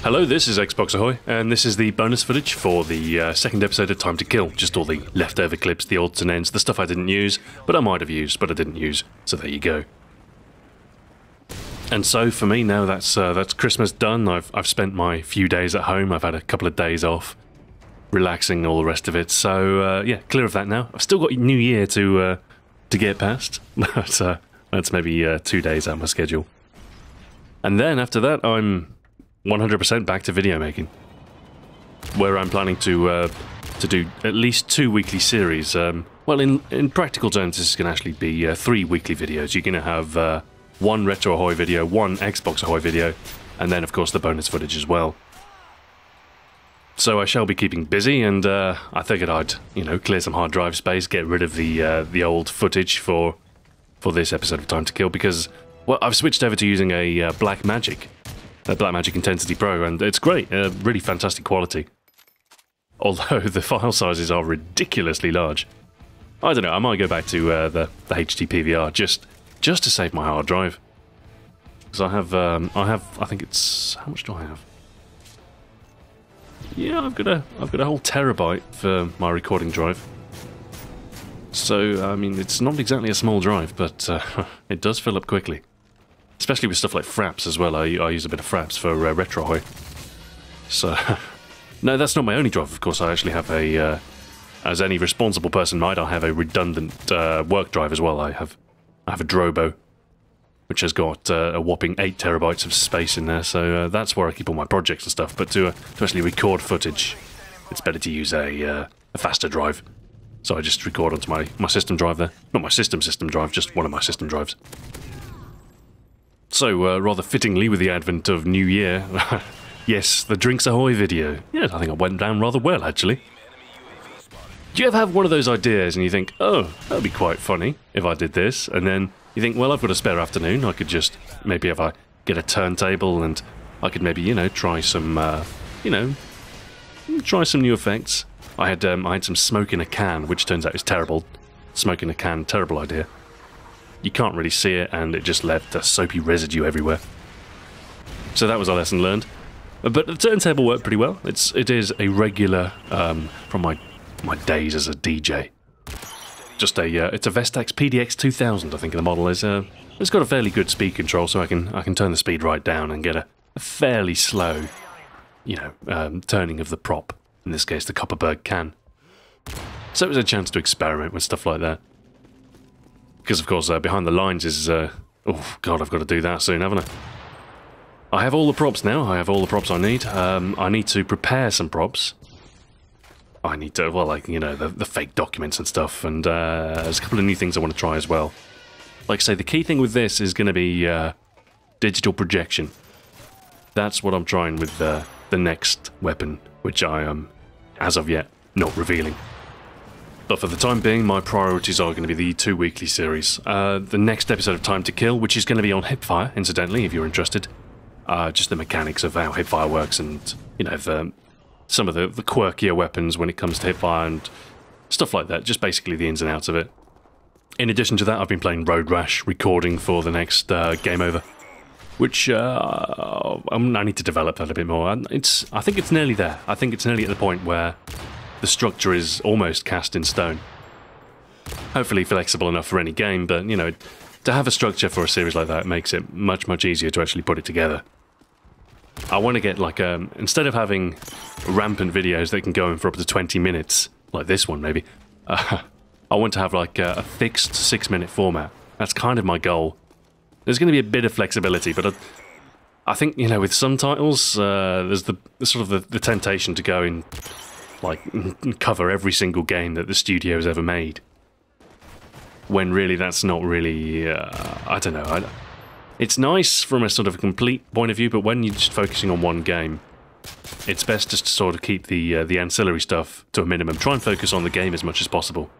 Hello, this is Xbox Ahoy, and this is the bonus footage for the second episode of Time to Kill. Just all the leftover clips, the odds and ends, the stuff I didn't use, but I might have used, but I didn't use. So there you go. And so for me now, that's Christmas done. I've spent my few days at home. I've had a couple of days off, relaxing, all the rest of it. So yeah, clear of that now. I've still got New Year to get past. That's maybe 2 days out of my schedule. And then after that, I'm 100% back to video making, where I'm planning to do at least 2 weekly series. Well, in practical terms, this is going to actually be 3 weekly videos. You're going to have one Retro Ahoy video, one Xbox Ahoy video, and then, of course, the bonus footage as well. So I shall be keeping busy, and I figured I'd, clear some hard drive space, get rid of the old footage for this episode of Time to Kill, because, well, I've switched over to using a Blackmagic Intensity Pro, and it's great, really fantastic quality. Although the file sizes are ridiculously large. I don't know, I might go back to the HD PVR just to save my hard drive. Because I think it's, how much do I have? Yeah, I've got a whole terabyte for my recording drive. So, I mean, it's not exactly a small drive, but it does fill up quickly. Especially with stuff like fraps as well. I use a bit of fraps for Retro Ahoy. So, no, that's not my only drive, of course. I actually have a, as any responsible person might, I have a redundant work drive as well. I have a Drobo, which has got a whopping 8 terabytes of space in there. So that's where I keep all my projects and stuff. But to actually record footage, it's better to use a faster drive. So I just record onto my system drive there. Not my system drive, just one of my system drives. So, rather fittingly with the advent of New Year, yes, the Drinks Ahoy video. Yeah, I think it went down rather well, actually. Do you ever have one of those ideas and you think, oh, that'd be quite funny if I did this, and then you think, well, I've got a spare afternoon, I could just, maybe if I get a turntable and I could maybe, try some, try some new effects. I had some smoke in a can, which turns out is terrible. Smoke in a can, terrible idea. You can't really see it, and it just left a soapy residue everywhere. So that was a lesson learned. But the turntable worked pretty well. It is a regular from my days as a DJ. Just it's a Vestax PDX 2000, I think the model is. It's got a fairly good speed control, so I can turn the speed right down and get a fairly slow, turning of the prop. In this case, the Copperberg can. So it was a chance to experiment with stuff like that. Because, of course, behind the lines is... oh, God, I've got to do that soon, haven't I? I have all the props now. I have all the props I need. I need to prepare some props. I need to, well, like, the fake documents and stuff. And there's a couple of new things I want to try as well. Like I say, the key thing with this is going to be digital projection. That's what I'm trying with the next weapon, which I am, as of yet, not revealing. But for the time being, my priorities are going to be the 2 weekly series. The next episode of Time to Kill, which is going to be on hipfire, incidentally, if you're interested. Just the mechanics of how hipfire works and, some of the quirkier weapons when it comes to hipfire and stuff like that. Just basically the ins and outs of it. In addition to that, I've been playing Road Rash, recording for the next Game Over. Which, I need to develop that a bit more. I think it's nearly there. I think it's nearly at the point where the structure is almost cast in stone. Hopefully flexible enough for any game, but, to have a structure for a series like that makes it much, much easier to actually put it together. I want to get, like, instead of having rampant videos that can go in for up to 20 minutes, like this one, maybe, I want to have, like, a fixed 6-minute format. That's kind of my goal. There's going to be a bit of flexibility, but I think, with some titles, there's the sort of the temptation to go in, like, cover every single game that the studio's ever made. When really that's not really, I don't know. It's nice from a sort of a complete point of view, but when you're just focusing on one game, it's best just to sort of keep the ancillary stuff to a minimum. Try and focus on the game as much as possible.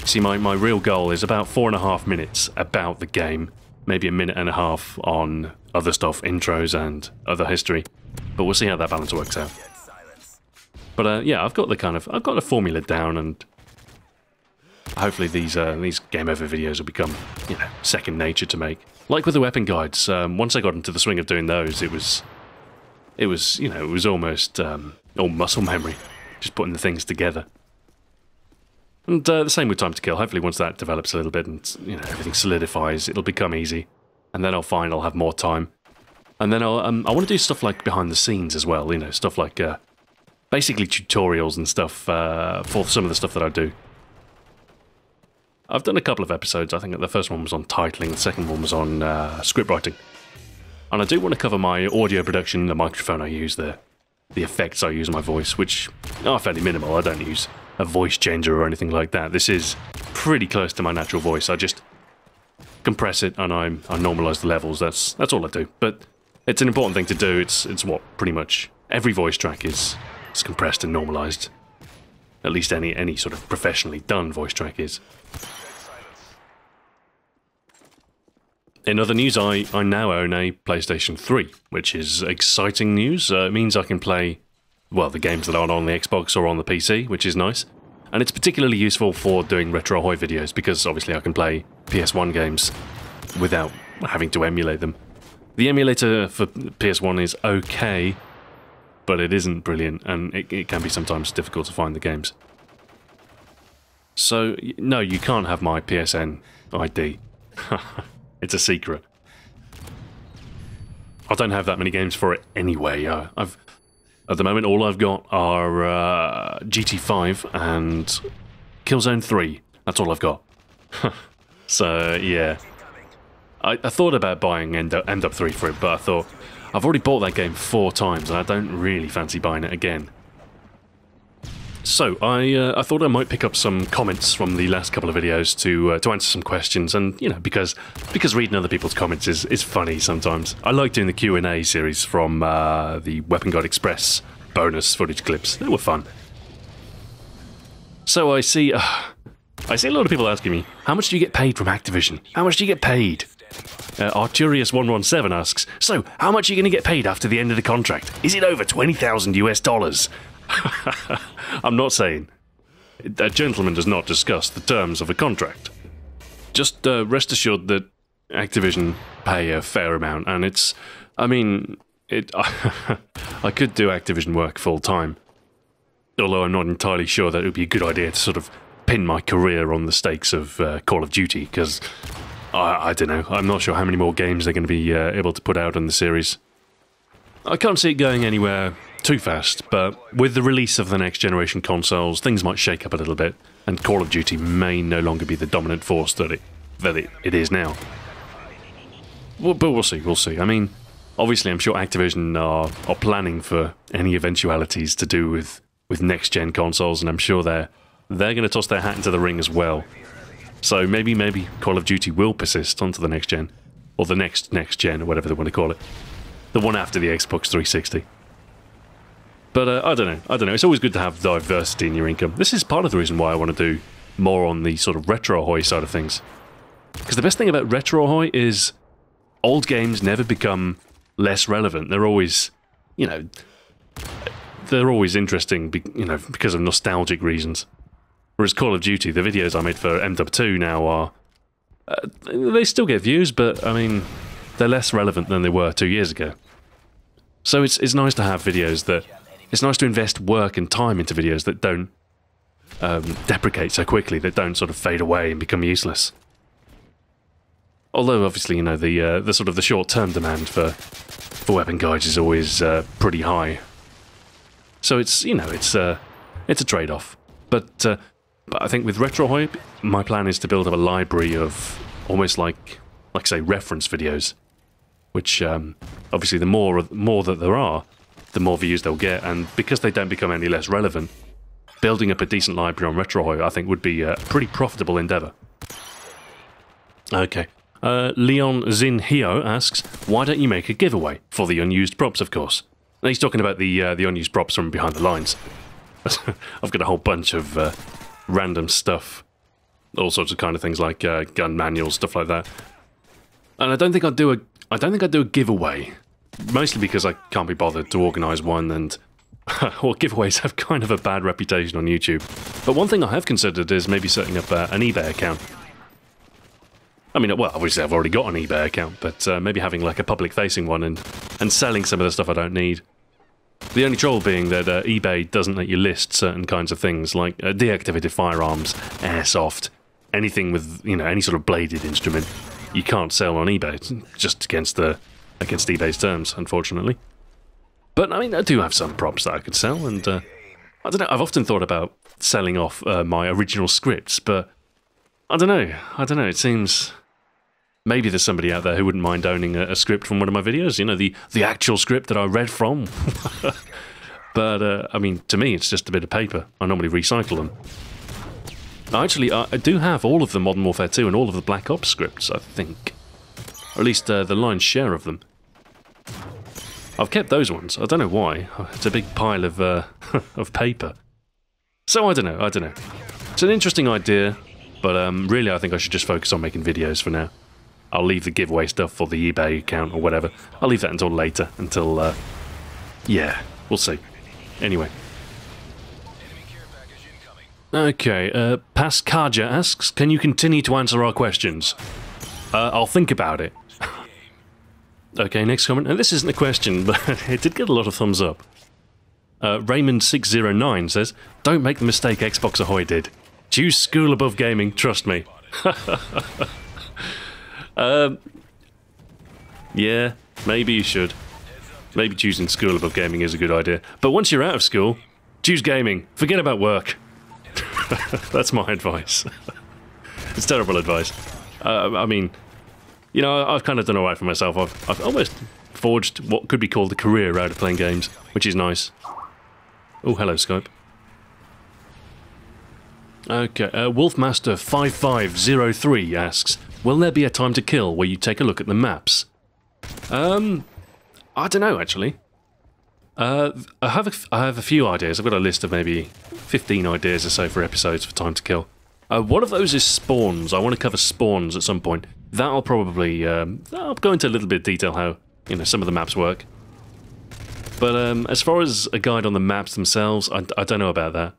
See, my real goal is about 4.5 minutes about the game, maybe a minute and a half on other stuff, intros and other history. But we'll see how that balance works out. But yeah, I've got the formula down, and hopefully these game over videos will become, second nature to make. Like with the weapon guides, once I got into the swing of doing those, it was it was, you know, it was almost all muscle memory, just putting the things together. And the same with Time to Kill. Hopefully once that develops a little bit and, you know, everything solidifies, it'll become easy. And then I'll find I'll have more time. And then I want to do stuff like behind the scenes as well, you know, stuff like basically tutorials and stuff for some of the stuff that I do. I've done a couple of episodes. I think the first one was on titling, the second one was on script writing. And I do want to cover my audio production, the microphone I use, the effects I use on my voice, which are fairly minimal. I don't use a voice changer or anything like that. This is pretty close to my natural voice. I just compress it and I normalize the levels. That's all I do. But it's an important thing to do. It's what pretty much every voice track is compressed and normalized. At least any sort of professionally done voice track is. In other news, I now own a PlayStation 3, which is exciting news. It means I can play, well, the games that aren't on the Xbox or on the PC, which is nice. And it's particularly useful for doing Retro Ahoy videos, because obviously I can play PS1 games without having to emulate them. The emulator for PS1 is okay, but it isn't brilliant, and it can be sometimes difficult to find the games. So, no, you can't have my PSN ID. It's a secret. I don't have that many games for it anyway. At the moment, all I've got are GT5 and Killzone 3. That's all I've got. So, yeah. I thought about buying End Up 3 for it, but I thought, I've already bought that game 4 times, and I don't really fancy buying it again. So, I thought I might pick up some comments from the last couple of videos to answer some questions, and, you know, because reading other people's comments is funny sometimes. I like doing the Q&A series from the Weapon Guide Express bonus footage clips. They were fun. So I see a lot of people asking me, how much do you get paid from Activision? How much do you get paid? Arturius117 asks, so, how much are you going to get paid after the end of the contract? Is it over $20,000 US? I'm not saying. A gentleman does not discuss the terms of a contract. Just rest assured that Activision pay a fair amount, and it's... I mean, I could do Activision work full-time, although I'm not entirely sure that it would be a good idea to sort of pin my career on the stakes of Call of Duty, because... I don't know. I'm not sure how many more games they're going to be able to put out in the series. I can't see it going anywhere too fast, but with the release of the next generation consoles, things might shake up a little bit, and Call of Duty may no longer be the dominant force that it is now. Well, but we'll see. I mean, obviously I'm sure Activision are planning for any eventualities to do with next-gen consoles, and I'm sure they're going to toss their hat into the ring as well. So maybe Call of Duty will persist onto the next gen, or the next gen, or whatever they want to call it. The one after the Xbox 360. But I don't know. It's always good to have diversity in your income. This is part of the reason why I want to do more on the sort of Retro Ahoy side of things. Because the best thing about Retro Ahoy is old games never become less relevant. They're always, you know, they're always interesting, you know, because of nostalgic reasons. Whereas Call of Duty, the videos I made for MW2 now are... they still get views, but, I mean, they're less relevant than they were 2 years ago. So it's nice to have videos that... It's nice to invest work and time into videos that don't deprecate so quickly, that don't sort of fade away and become useless. Although, obviously, you know, the sort of the short-term demand for weapon guides is always pretty high. So it's, you know, it's a trade-off. But I think with Retro Ahoy, my plan is to build up a library of almost like say, reference videos, which obviously the more that there are, the more views they'll get, and because they don't become any less relevant, building up a decent library on Retro Ahoy, I think, would be a pretty profitable endeavour. Okay. Leon Zinhio asks, why don't you make a giveaway for the unused props, of course? Now, he's talking about the unused props from behind the lines. I've got a whole bunch of random stuff, all sorts of kind of things like gun manuals, stuff like that. And I don't think I'd do a giveaway, mostly because I can't be bothered to organise one, and well, giveaways have kind of a bad reputation on YouTube. But one thing I have considered is maybe setting up an eBay account. I mean, well, obviously I've already got an eBay account, but maybe having like a public-facing one and selling some of the stuff I don't need. The only troll being that eBay doesn't let you list certain kinds of things, like deactivated firearms, airsoft, anything with, you know, any sort of bladed instrument. You can't sell on eBay. It's just against eBay's terms, unfortunately. But, I mean, I do have some props that I could sell, and I don't know, I've often thought about selling off my original scripts, but I don't know, it seems... Maybe there's somebody out there who wouldn't mind owning a script from one of my videos, you know, the actual script that I read from. But, I mean, to me, it's just a bit of paper. I normally recycle them. Actually, I do have all of the Modern Warfare 2 and all of the Black Ops scripts, I think. Or at least the lion's share of them. I've kept those ones. I don't know why. It's a big pile of of paper. So I don't know. It's an interesting idea, but really I think I should just focus on making videos for now. I'll leave the giveaway stuff for the eBay account or whatever. I'll leave that until later, until, yeah, we'll see. Anyway. Okay, Pascaja asks, can you continue to answer our questions? I'll think about it. Okay, next comment. And this isn't a question, but it did get a lot of thumbs up. Raymond609 says, don't make the mistake Xbox Ahoy did. Choose school above gaming, trust me. Yeah, maybe you should. Maybe choosing school above gaming is a good idea. But once you're out of school, choose gaming. Forget about work. That's my advice. It's terrible advice. I mean, you know, I've kind of done alright for myself. I've almost forged what could be called a career out of playing games, which is nice. Oh, hello, Skype. Okay, Wolfmaster5503 asks, will there be a time to kill where you take a look at the maps? I don't know, actually. I have a few ideas. I've got a list of maybe 15 ideas or so for episodes for time to kill. One of those is spawns. I want to cover spawns at some point. That'll probably... I'll go into a little bit of detail how, you know, some of the maps work. But as far as a guide on the maps themselves, I don't know about that.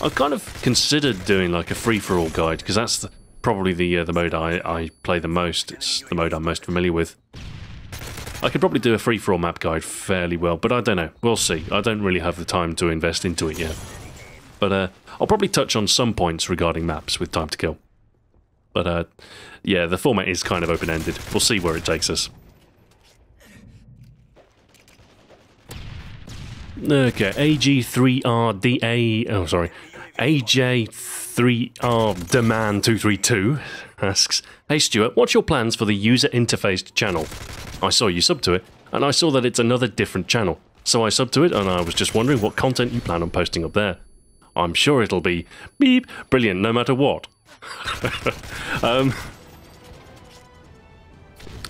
I've kind of considered doing like a free-for-all guide, because that's probably the mode I play the most. It's the mode I'm most familiar with. I could probably do a free-for-all map guide fairly well, but I don't know. We'll see. I don't really have the time to invest into it yet. But I'll probably touch on some points regarding maps with time to kill. But yeah, the format is kind of open-ended. We'll see where it takes us. Okay, AG3RDA... Oh, sorry. AJ3RDeman232 asks, hey Stuart, what's your plans for the user-interfaced channel? I saw you sub to it, and I saw that it's another different channel. So I subbed to it, and I was just wondering what content you plan on posting up there. I'm sure it'll be, beep, brilliant no matter what.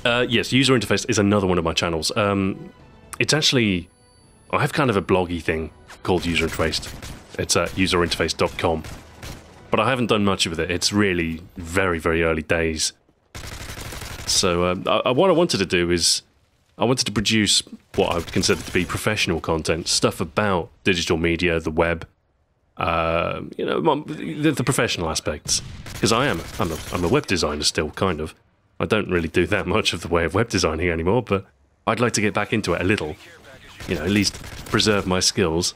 Yes, user interface is another one of my channels. It's actually... I have kind of a bloggy thing called user interface. It's at userinterface.com. But I haven't done much with it. It's really very, very early days. So what I wanted to do is I wanted to produce what I would consider to be professional content, stuff about digital media, the web, you know, the professional aspects. Because I'm a web designer still, kind of. I don't really do that much of the way of web designing anymore, but I'd like to get back into it a little. You know, at least preserve my skills.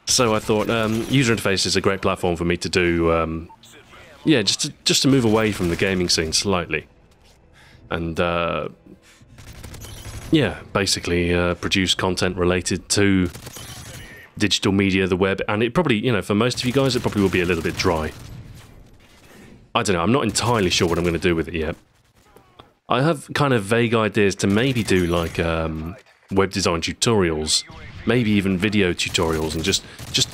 So I thought user interface is a great platform for me to do, yeah, just to move away from the gaming scene slightly. And, yeah, basically produce content related to digital media, the web, and it probably, you know, for most of you guys, it probably will be a little bit dry. I don't know, I'm not entirely sure what I'm going to do with it yet. I have kind of vague ideas to maybe do, like, web design tutorials, maybe even video tutorials, and just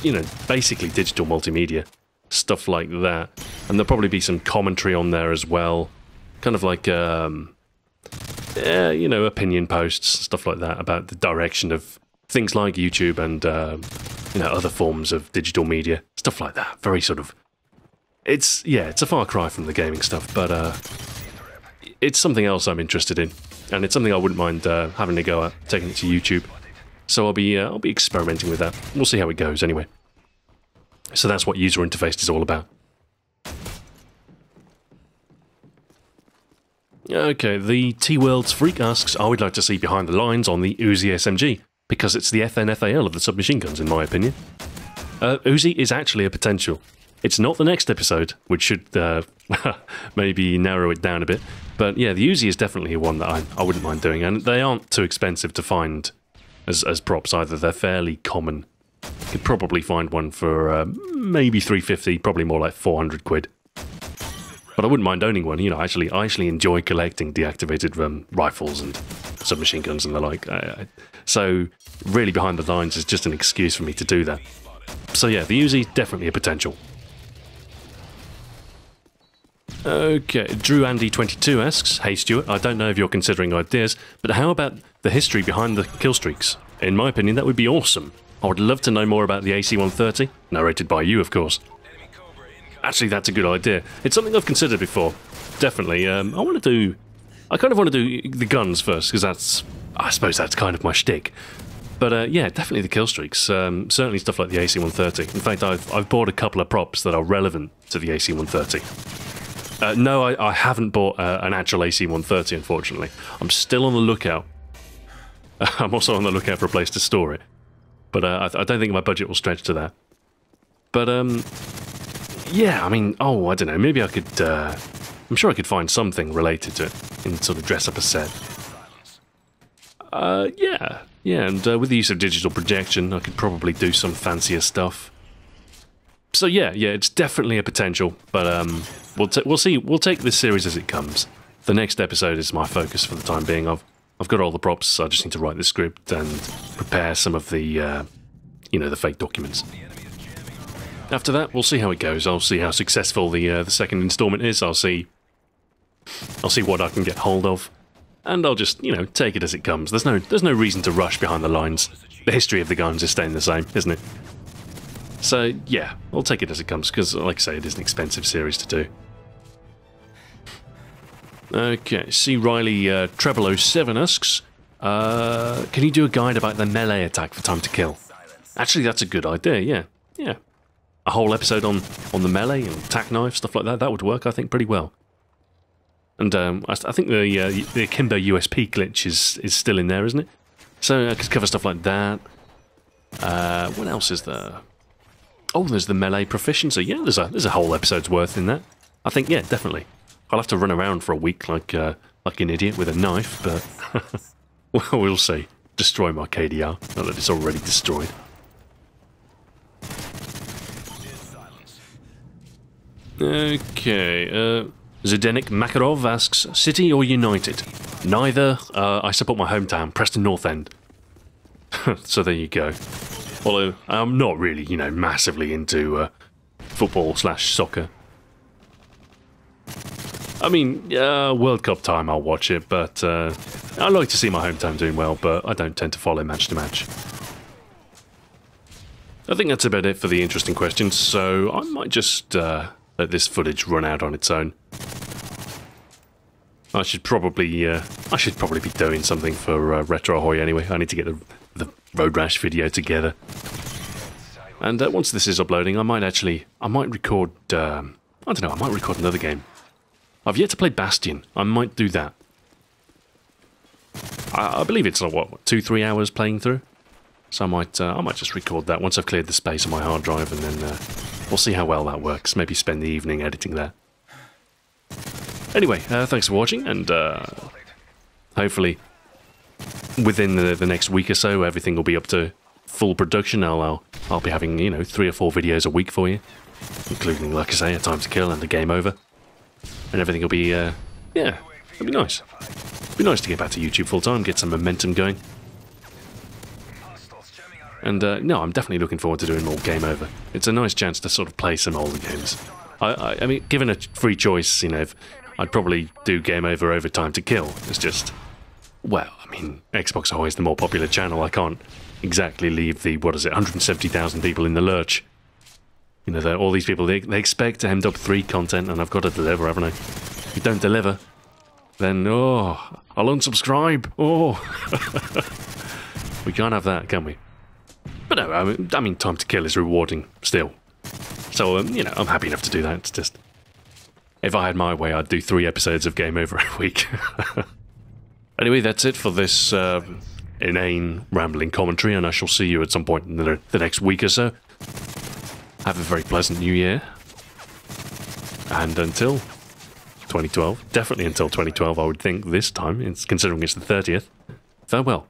you know, basically digital multimedia, stuff like that. And there'll probably be some commentary on there as well, kind of like, yeah, you know, opinion posts, stuff like that, about the direction of things like YouTube and, you know, other forms of digital media, stuff like that. Very sort of, it's, yeah, it's a far cry from the gaming stuff, but it's something else I'm interested in. And it's something I wouldn't mind having a go at, taking it to YouTube. So I'll be experimenting with that. We'll see how it goes anyway. So that's what user interface is all about. Okay, the T-World's Freak asks, I would like to see behind the lines on the Uzi SMG. because it's the FNFAL of the submachine guns, in my opinion. Uzi is actually a potential. It's not the next episode, which should maybe narrow it down a bit. But yeah, the Uzi is definitely one that I wouldn't mind doing, and they aren't too expensive to find as props either. They're fairly common. You could probably find one for maybe 350, probably more like 400 quid. But I wouldn't mind owning one. You know, I actually enjoy collecting deactivated rifles and submachine guns and the like. So really, behind the lines is just an excuse for me to do that. So yeah, the Uzi, definitely a potential. Okay, Drew Andy 22 asks, "Hey Stuart, I don't know if you're considering ideas, but how about the history behind the kill streaks? In my opinion, that would be awesome. I would love to know more about the AC-130, narrated by you, of course." Actually, that's a good idea. It's something I've considered before. Definitely. I kind of want to do the guns first, because I suppose that's kind of my shtick. But yeah, definitely the kill streaks. Certainly stuff like the AC-130. In fact, I've bought a couple of props that are relevant to the AC-130. No, I haven't bought an actual AC-130, unfortunately. I'm still on the lookout. I'm also on the lookout for a place to store it. But I don't think my budget will stretch to that. But, yeah, I mean, I don't know, maybe I could, I'm sure I could find something related to it and sort of dress up a set. Yeah, and with the use of digital projection, I could probably do some fancier stuff. So yeah, it's definitely a potential, but we'll see. We'll take this series as it comes. The next episode is my focus for the time being. I've got all the props. I just need to write the script and prepare some of the, the fake documents. After that, we'll see how it goes. I'll see how successful the second installment is. I'll see what I can get hold of, and I'll just take it as it comes. There's no reason to rush behind the lines. The history of the guns is staying the same, isn't it? So yeah, I'll take it as it comes because, like I say, it is an expensive series to do. Okay, C. Riley Treble 07 asks, can you do a guide about the melee attack for Time to Kill? Actually, that's a good idea. Yeah. A whole episode on the melee and tack knife, stuff like that. That would work, I think, pretty well. And I think the Akimbo USP glitch is still in there, isn't it? So I could cover stuff like that. What else is there? Oh, there's the melee proficiency. Yeah, there's a whole episode's worth in that. I think, yeah, definitely. I'll have to run around for a week like an idiot with a knife, but we'll see. Destroy my KDR, not that it's already destroyed. Okay, Zdenek Makarov asks, City or United? Neither. I support my hometown, Preston North End. So there you go. Although I'm not really, massively into football/soccer. I mean, World Cup time I'll watch it, but I like to see my hometown doing well, but I don't tend to follow match to match. I think that's about it for the interesting questions, so I might just let this footage run out on its own. I should probably be doing something for Retro Ahoy anyway. I need to get the Road Rash video together. And once this is uploading, I might record, I don't know, I might record another game. I've yet to play Bastion. I might do that. I believe it's like, what, 2-3 hours playing through? So I might just record that once I've cleared the space on my hard drive, and then we'll see how well that works. Maybe spend the evening editing that. Anyway, thanks for watching, and hopefully within the next week or so, everything will be up to full production. I'll be having 3 or 4 videos a week for you, including, like I say, a Time to Kill and a Game Over, and everything will be yeah, it'll be nice. It'll be nice to get back to YouTube full time, get some momentum going. And no, I'm definitely looking forward to doing more Game Over. It's a nice chance to sort of play some older games. I mean, given a free choice, I'd probably do Game Over Time to Kill. It's just, well, I mean, Xbox Ahoy is the more popular channel. I can't exactly leave the, 170,000 people in the lurch. All these people, they expect MW3 content, and I've got to deliver, haven't I? If you don't deliver, then, I'll unsubscribe. We can't have that, can we? But no, I mean, Time to Kill is rewarding still. So, I'm happy enough to do that. It's just, if I had my way, I'd do 3 episodes of Game Over a week. Anyway, that's it for this inane, rambling commentary, and I shall see you at some point in the next week or so. Have a very pleasant new year. And until 2012, definitely until 2012, I would think this time, considering it's the 30th, farewell.